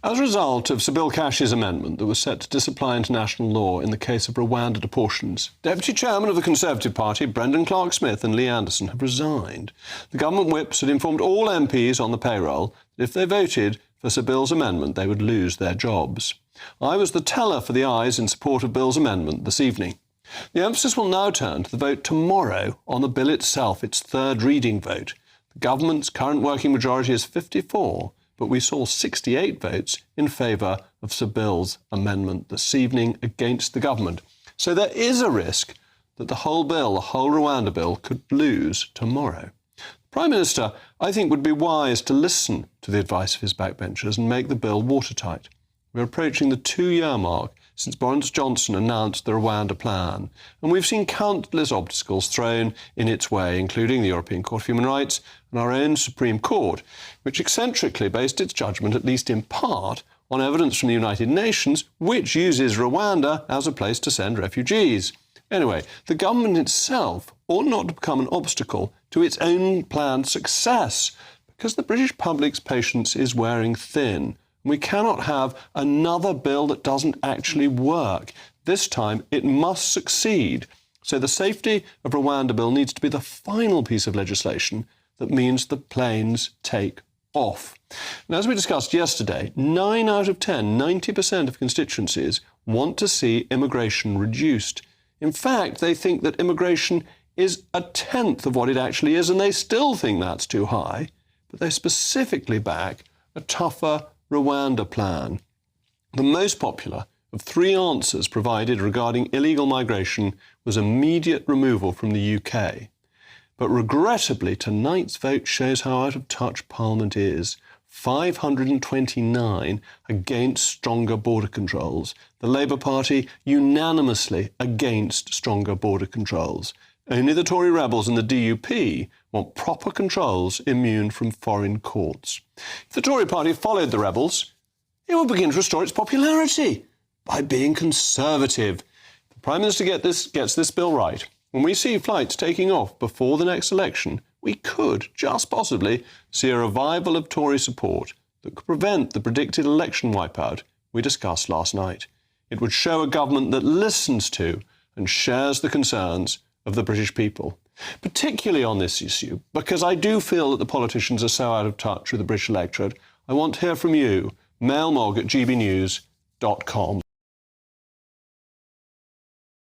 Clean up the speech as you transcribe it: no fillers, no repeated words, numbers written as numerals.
As a result of Sir Bill Cash's amendment that was set to disapply international law in the case of Rwanda deportations, Deputy Chairman of the Conservative Party, Brendan Clark-Smith and Lee Anderson, have resigned. The government whips had informed all MPs on the payroll that if they voted for Sir Bill's amendment, they would lose their jobs. I was the teller for the ayes in support of Bill's amendment this evening. The emphasis will now turn to the vote tomorrow on the bill itself, its third reading vote. The government's current working majority is 54, but we saw 68 votes in favour of Sir Bill's amendment this evening against the government. So there is a risk that the whole bill, the whole Rwanda bill, could lose tomorrow. The Prime Minister, I think, would be wise to listen to the advice of his backbenchers and make the bill watertight. We're approaching the 2-year mark since Boris Johnson announced the Rwanda plan, and we've seen countless obstacles thrown in its way, including the European Court of Human Rights and our own Supreme Court, which eccentrically based its judgment, at least in part, on evidence from the United Nations, which uses Rwanda as a place to send refugees. Anyway, the government itself ought not to become an obstacle to its own planned success, because the British public's patience is wearing thin. We cannot have another bill that doesn't actually work. This time, it must succeed. So the Safety of Rwanda bill needs to be the final piece of legislation that means the planes take off. And as we discussed yesterday, 9 out of 10, 90% of constituencies want to see immigration reduced. In fact, they think that immigration is a tenth of what it actually is, and they still think that's too high. But they specifically back a tougher Rwanda plan. The most popular of 3 answers provided regarding illegal migration was immediate removal from the UK. But regrettably, tonight's vote shows how out of touch Parliament is. 529 against stronger border controls. The Labour Party unanimously against stronger border controls. Only the Tory rebels and the DUP want proper controls immune from foreign courts. If the Tory party followed the rebels, it would begin to restore its popularity by being conservative. If the Prime Minister gets this bill right, when we see flights taking off before the next election, we could, just possibly, see a revival of Tory support that could prevent the predicted election wipeout we discussed last night. It would show a government that listens to and shares the concerns of the British people, particularly on this issue, because I do feel that the politicians are so out of touch with the British electorate. I want to hear from you. Rees-Mogg at gbnews.com.